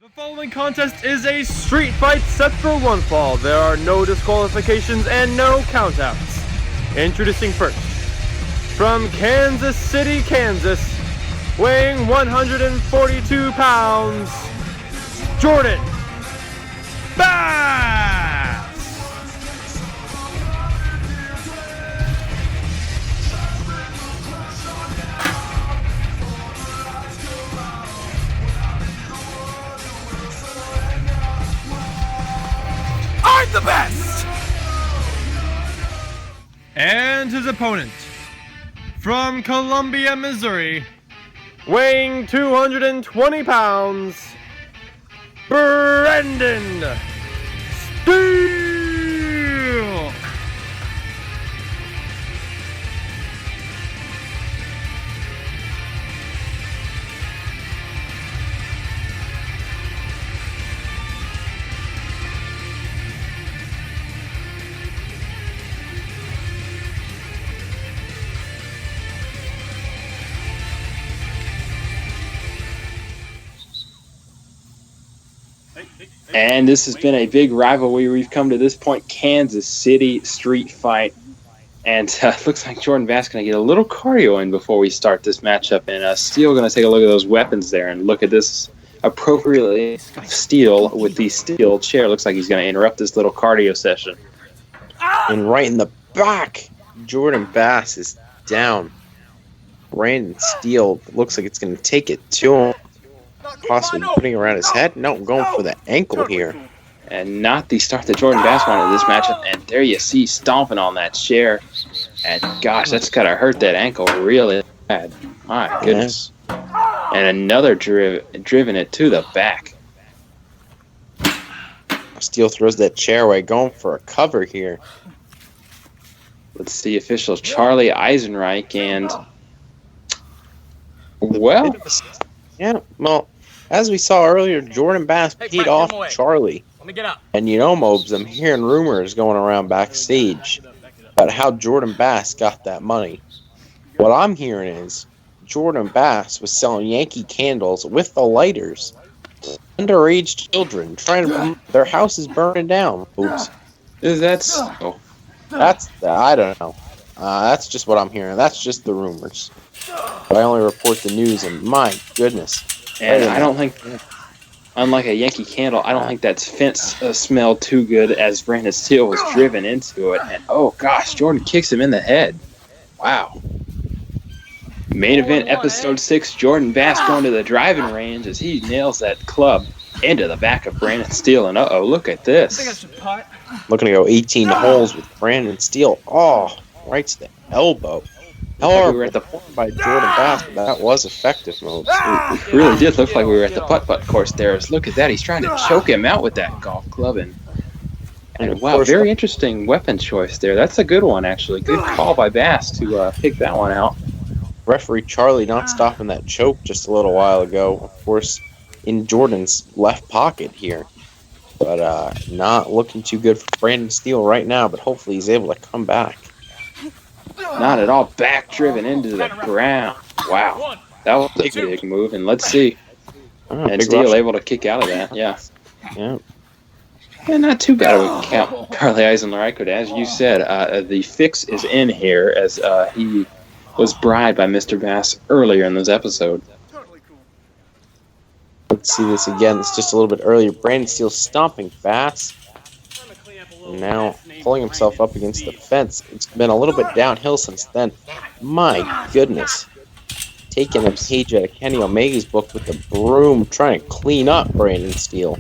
The following contest is a street fight set for one fall. There are no disqualifications and no countouts. Introducing first, from Kansas City, Kansas, weighing 142 pounds, Jordan Bass! I'm the best! And his opponent, from Columbia, Missouri, weighing 220 pounds, Brandon Steele! And this has been a big rivalry. We've come to this point, Kansas City street fight. And it looks like Jordan Bass going to get a little cardio in before we start this matchup. And Steele going to take a look at those weapons there and look at this appropriately. Steele with the steel chair. Looks like he's going to interrupt this little cardio session. And right in the back, Jordan Bass is down. Brandon Steele looks like it's going to take it to him. Possibly putting around his head. No, going for the ankle here. And not the start that Jordan Bass wanted this matchup. And there you see stomping on that chair. And gosh, that's got to hurt that ankle really bad. My goodness. And another driven it to the back. Steele throws that chair away, going for a cover here. Let's see, official Charlie Eisenreich. And, well, yeah, well, as we saw earlier, Jordan Bass peed off Charlie. Let me get up. And you know, Mobes, I'm hearing rumors going around backstage about how Jordan Bass got that money. What I'm hearing is Jordan Bass was selling Yankee candles with the lighters. Underage children trying to, their house is burning down. Oops. Is that so? I don't know. That's just what I'm hearing. That's just the rumors. But I only report the news, and my goodness. And I don't think, unlike a Yankee candle, I don't think that fence smelled too good as Brandon Steele was driven into it. And oh gosh, Jordan kicks him in the head. Wow. Main event, episode 6, Jordan Bass going to the driving range as he nails that club into the back of Brandon Steele. And uh-oh, look at this. Looking to go 18 holes with Brandon Steele. Oh, right to the elbow. However, we were at the point by Jordan Bass, but that was effective, Mobes. It really did look like we were at the putt-putt course there. Look at that. He's trying to choke him out with that golf club. And wow, very interesting weapon choice there. That's a good one, actually. Good call by Bass to pick that one out. Referee Charlie not stopping that choke just a little while ago. Of course, in Jordan's left pocket here. But not looking too good for Brandon Steele right now, but hopefully he's able to come back. Not at all back-driven into the ground. Wow. That was a big move, and let's see. And Steele able to kick out of that, yeah. Yeah. And not too bad of a count, Charlie Eisenreich. As you said, the fix is in here as he was bribed by Mr. Bass earlier in this episode. Let's see this again. It's just a little bit earlier. Brandon Steele stomping Bass. Now pulling himself up against the fence. It's been a little bit downhill since then. My goodness. Taking a page out of Kenny Omega's book with the broom, trying to clean up Brandon Steele.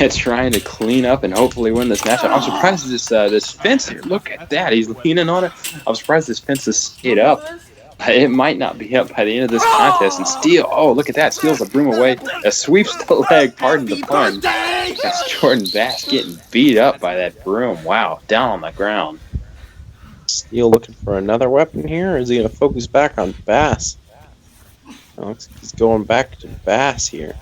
Trying to clean up and hopefully win this matchup. I'm surprised this fence here. Look at that. He's leaning on it. I'm surprised this fence has stayed up. It might not be up by the end of this contest. And Steele, oh, look at that. Steals the broom away. Sweeps the leg, pardon the pun. That's Jordan Bass getting beat up by that broom. Wow, down on the ground. Steele looking for another weapon here, or is he going to focus back on Bass? Oh, looks like he's going back to Bass here.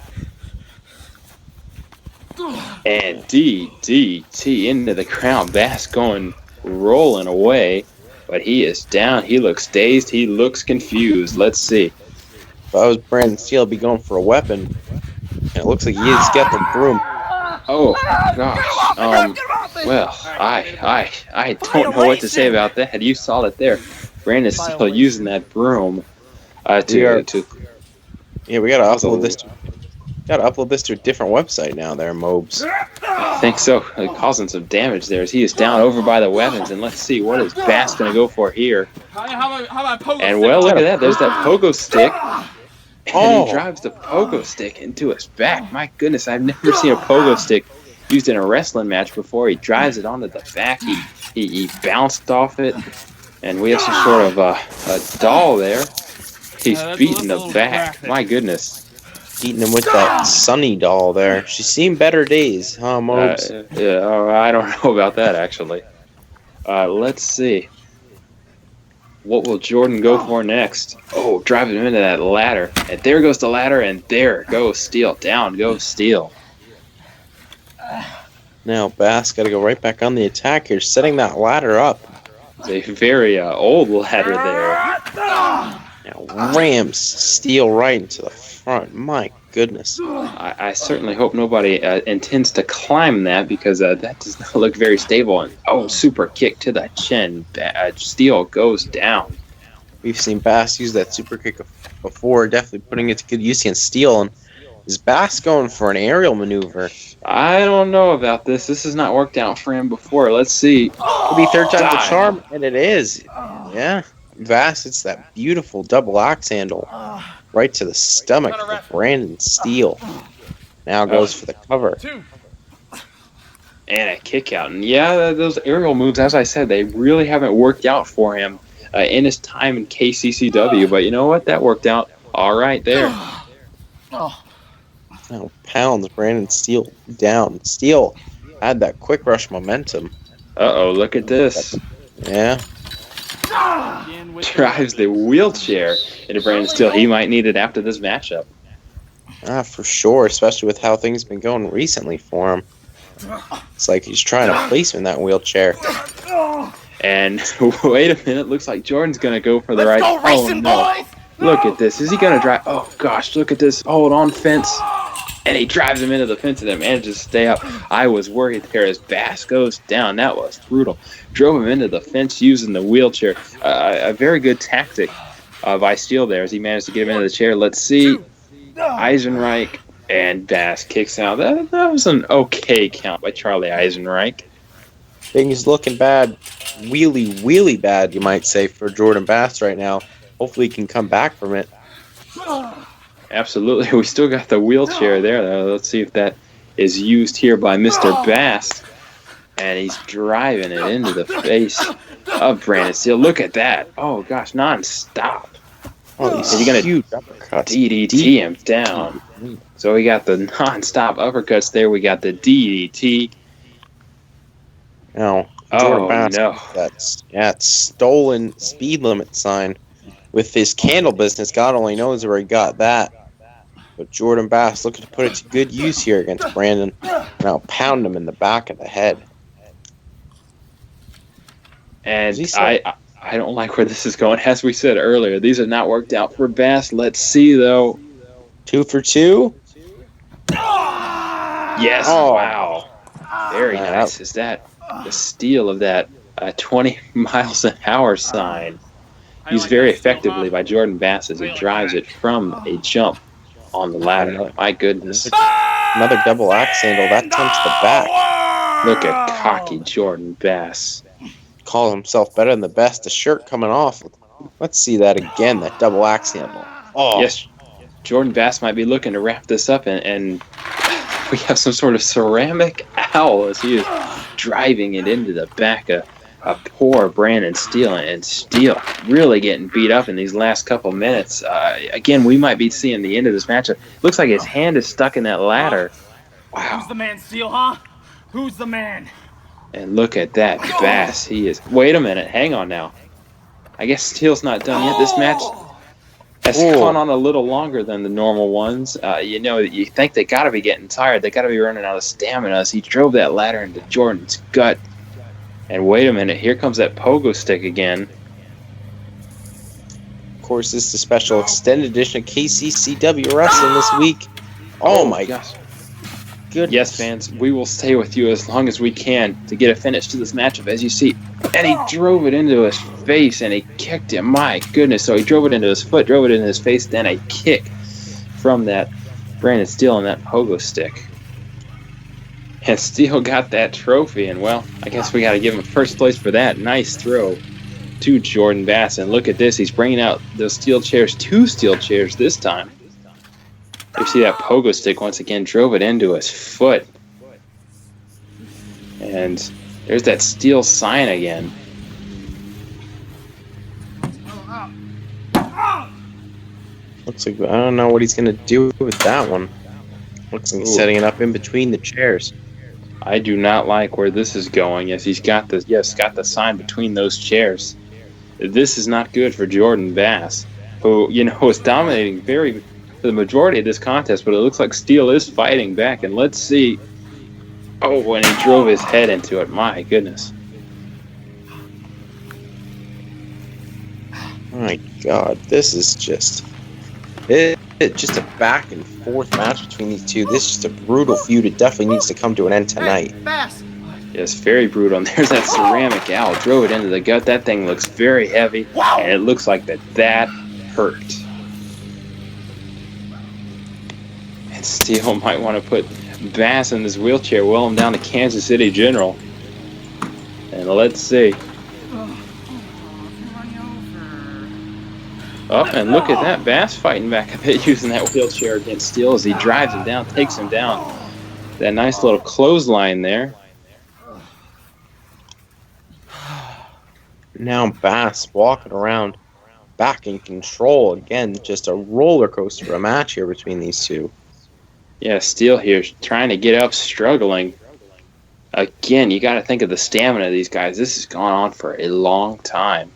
And DDT into the ground. Bass going rolling away. But he is down. He looks dazed. He looks confused. Let's see. If I was Brandon Steele, I'd be going for a weapon. And it looks like he's got the broom. Oh gosh. Well, I don't know what to say about that. You saw it there. Brandon's still using that broom to. Yeah, we gotta upload this. Gotta upload this to a different website now. There, Mobes. I think so. Causing some damage there as he is down over by the weapons. And let's see what is Bass gonna go for here. And well, look at that. There's that pogo stick. And he drives the pogo stick into his back. My goodness, I've never seen a pogo stick used in a wrestling match before. He drives it onto the back. He bounced off it. And we have some sort of a doll there. He's beating the back. My goodness. Beating him with that Sunny doll there. She's seen better days, huh, Mobes? I don't know about that, actually. Let's see. What will Jordan go for next? Oh, driving him into that ladder. And there goes the ladder, and there goes Steele. Down goes Steele. Now Bass got to go right back on the attack here, setting that ladder up. It's a very old ladder there. Now rams Steele right into the front. My goodness. I certainly hope nobody intends to climb that, because that does not look very stable. And super kick to the chin. Steele goes down. We've seen Bass use that super kick before, definitely putting it to good use against Steele. And is Bass going for an aerial maneuver? I don't know about this. This has not worked out for him before. Let's see. It'll be third time's a charm, and it is. Yeah. Bass, it's that beautiful double axe handle right to the stomach of Brandon Steele. Now goes for the cover. And a kick out. And yeah, those aerial moves, as I said, they really haven't worked out for him in his time in KCCW. But you know what? That worked out all right there. Now pounds Brandon Steele down. Steele had that quick rush momentum. Uh-oh, look at this. Yeah. Drives the wheelchair into Brandon Steele. He might need it after this matchup. For sure, especially with how things have been going recently for him. It's like he's trying to place him in that wheelchair. And wait a minute, looks like Jordan's going to go for the right. Oh, no. Look at this. Is he going to drive? Oh, gosh, look at this. Hold on, fence. And he drives him into the fence and then manages to stay up. I was worried there as Bass goes down. That was brutal. Drove him into the fence using the wheelchair. A very good tactic by Steele there as he managed to get him into the chair. Let's see. Eisenreich and Bass kicks out. That was an okay count by Charlie Eisenreich. Things looking bad. Really bad, you might say, for Jordan Bass right now. Hopefully he can come back from it. Absolutely. We still got the wheelchair there, though. Let's see if that is used here by Mr. Bass. And he's driving it into the face of Brandon Steele. Look at that. Oh, gosh, non-stop. Is he going to DDT him down? So we got the non-stop uppercuts there. We got the DDT. No. Bass, no. That's stolen speed limit sign. With his candle business, God only knows where he got that. But Jordan Bass looking to put it to good use here against Brandon. Now pound him in the back of the head. And I don't like where this is going. As we said earlier, these have not worked out for Bass. Let's see, though. 2 for 2? Yes, wow. Very nice. Is that the steal of that 20 miles an hour sign? Used very effectively by Jordan Bass as he drives it from a jump on the ladder. My goodness. Another double axe handle. That time to the back. Look at cocky Jordan Bass. Calls himself better than the best. The shirt coming off. Let's see that again, that double axe handle. Oh. Yes, Jordan Bass might be looking to wrap this up, and we have some sort of ceramic owl as he is driving it into the back of poor Brandon Steele, and Steele really getting beat up in these last couple minutes. Again, we might be seeing the end of this matchup. Looks like his hand is stuck in that ladder. Wow. Who's the man, Steele, huh? Who's the man? And look at that Bass. He is... Wait a minute. Hang on now. I guess Steele's not done yet. This match has gone on a little longer than the normal ones. You think they got to be getting tired. They got to be running out of stamina as he drove that ladder into Jordan's gut. And wait a minute, here comes that pogo stick again. Of course, this is a special extended edition of KCCW Wrestling this week. Oh my gosh. goodness. Yes, fans, we will stay with you as long as we can to get a finish to this matchup, as you see. And he drove it into his face, and he kicked him. My goodness. So he drove it into his foot, drove it into his face, then a kick from that Brandon Steele on that pogo stick. And Steele got that trophy, and, well, I guess we got to give him first place for that. Nice throw to Jordan Bass. And look at this. He's bringing out those steel chairs, 2 steel chairs this time. You see that pogo stick once again drove it into his foot. And there's that steel sign again. Looks like I don't know what he's gonna do with that one. Looks like he's setting it up in between the chairs. I do not like where this is going. Yes, he's got the sign between those chairs. This is not good for Jordan Bass, who, you know, was dominating for the majority of this contest, but it looks like Steele is fighting back, and let's see. Oh, when he drove his head into it, my goodness. My God, this is just just a back and forth match between these two. This is just a brutal feud. It definitely needs to come to an end tonight. Yes, very brutal. And there's that ceramic owl. Drove it into the gut. That thing looks very heavy, and it looks like that hurt. And Steele might want to put Bass in this wheelchair, wheel him down to Kansas City General. And let's see. Oh, and look at that. Bass fighting back a bit using that wheelchair against Steele as he drives him down, takes him down. That nice little clothesline there. Now Bass walking around back in control again. Just a roller coaster of a match here between these two. Yeah, Steele here trying to get up, struggling. Again, you got to think of the stamina of these guys. This has gone on for a long time.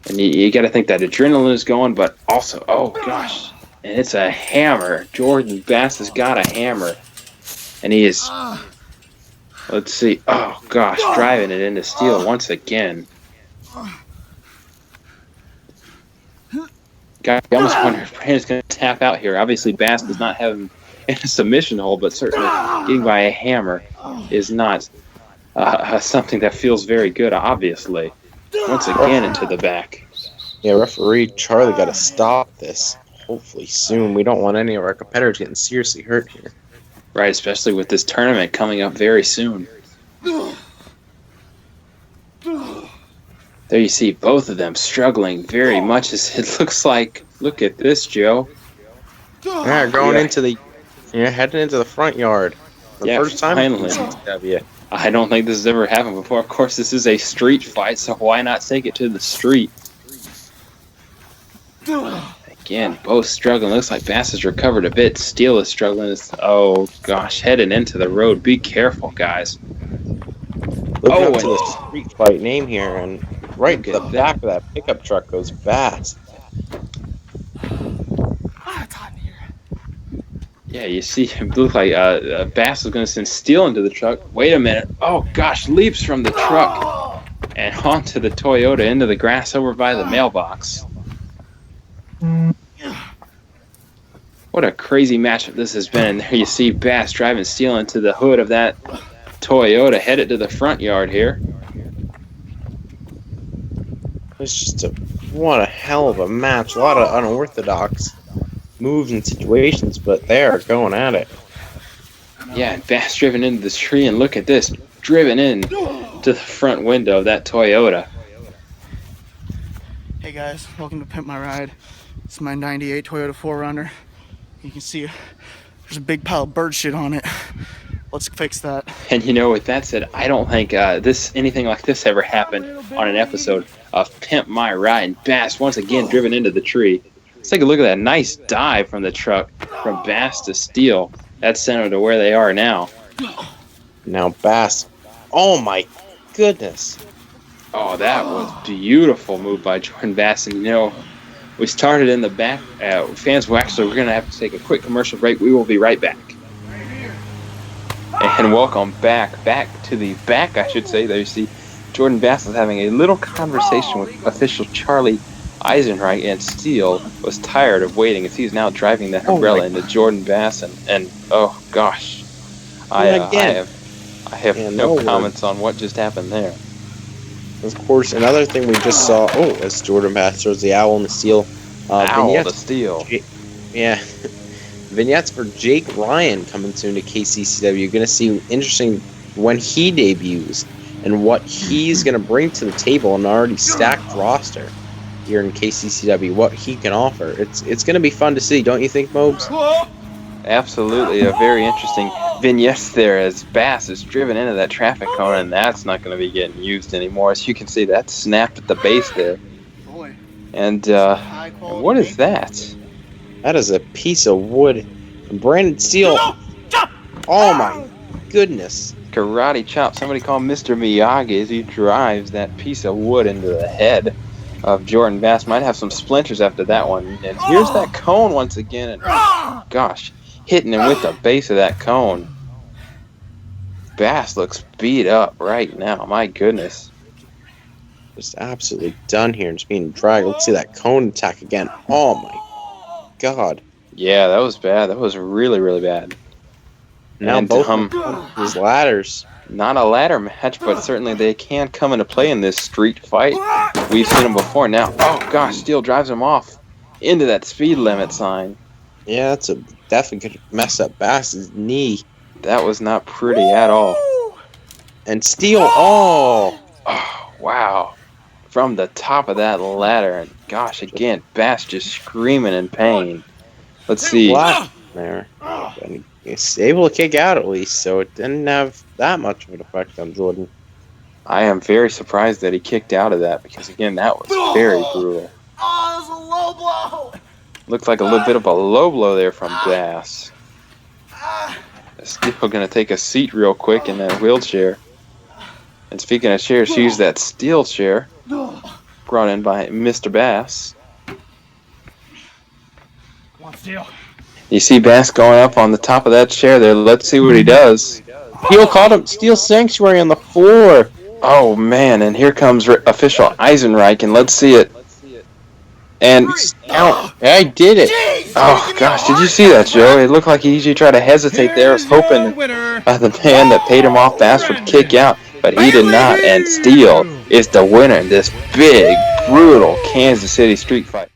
And you got to think that adrenaline is going, but also, oh gosh, and it's a hammer. Jordan Bass has got a hammer. And he is, let's see, oh gosh, driving it into Steele once again. God, I almost wonder if Brandon's going to tap out here. Obviously, Bass does not have him in a submission hold, but certainly getting by a hammer is not something that feels very good, obviously. Once again into the back. Yeah, referee Charlie got to stop this. Hopefully soon. We don't want any of our competitors getting seriously hurt here. Right, especially with this tournament coming up very soon. There you see both of them struggling very much. As it looks like, look at this, Joe. Yeah, heading into the front yard. The first time finally. KCCW. I don't think this has ever happened before. Of course, this is a street fight, so why not take it to the street? Again, both struggling. Looks like Bass has recovered a bit. Steele is struggling. Oh, gosh, heading into the road. Be careful, guys. Looking up to the street fight name here, and right to the back of that pickup truck goes Bass. Yeah, you see him look like Bass is going to send Steele into the truck. Wait a minute. Oh, gosh, leaps from the truck and onto the Toyota into the grass over by the mailbox. What a crazy matchup this has been. And there you see Bass driving Steele into the hood of that Toyota, headed to the front yard here. It's just what a hell of a match. A lot of unorthodox moves and situations, but they are going at it. Yeah, and Bass driven into the tree, and look at this, driven in to the front window of that Toyota. Hey guys, welcome to Pimp My Ride. It's my 98 Toyota 4Runner. You can see there's a big pile of bird shit on it. Let's fix that. And you know, with that said, I don't think anything like this ever happened on an episode of Pimp My Ride. And Bass once again driven into the tree. Let's take a look at that nice dive from the truck from Bass to Steele. That's sent them to where they are now. Now Bass. Oh my goodness. Oh, that was beautiful move by Jordan Bass. And you know, we started in the back. Fans, we're going to have to take a quick commercial break. We will be right back. And welcome back to the back, I should say. There you see Jordan Bass is having a little conversation with official Charlie Eisenreich and Steele was tired of waiting as he's now driving that umbrella into Jordan Bass and oh gosh, I have no comments on what just happened there. Of course, another thing we just saw. Oh, as Jordan Bass throws the owl and the steel. Owl to Steele. Yeah. Vignettes for Jake Ryan coming soon to KCCW. You're going to see interesting when he debuts and what he's going to bring to the table, an already stacked roster here in KCCW, what he can offer. It's going to be fun to see, don't you think, Mobes? Absolutely, a very interesting vignette there as Bass is driven into that traffic cone, and that's not going to be getting used anymore. As you can see, that snapped at the base there. And what is that? That is a piece of wood. And Brandon Steele. Oh my goodness. Karate chop. Somebody call Mr. Miyagi as he drives that piece of wood into the head of Jordan Bass. Might have some splinters after that one. And here's that cone once again. And gosh, hitting him with the base of that cone. Bass looks beat up right now. My goodness. Just absolutely done here and just being dragged. Let's see that cone attack again. Oh my God. Yeah, that was bad. That was really, really bad. Now and, both his ladders. Not a ladder match, but certainly they can come into play in this street fight. We've seen them before. Now, oh gosh, Steele drives him off into that speed limit sign. Yeah, that's definitely could mess up Bass's knee. That was not pretty at all. And Steele, oh, wow. From the top of that ladder, and gosh, again, Bass just screaming in pain. Let's see. There. And he's able to kick out at least, so it didn't have that much of an effect on Jordan. I am very surprised that he kicked out of that because, again, that was very brutal. Oh, that was a low blow. Looks like a little bit of a low blow there from Bass. Steele going to take a seat real quick in that wheelchair. And speaking of chairs, she used that steel chair brought in by Mr. Bass. Come on, Steele. You see Bass going up on the top of that chair there. Let's see what he does. Steele caught him. Steel Sanctuary on the floor. Oh, man. And here comes official Eisenreich. And let's see it. And I did it. oh, gosh. Did you see that, Joe? It looked like he usually tried to hesitate there. I was hoping the man that paid him off Bass would kick out. But he did not. And Steele is the winner in this big, brutal Kansas City street fight.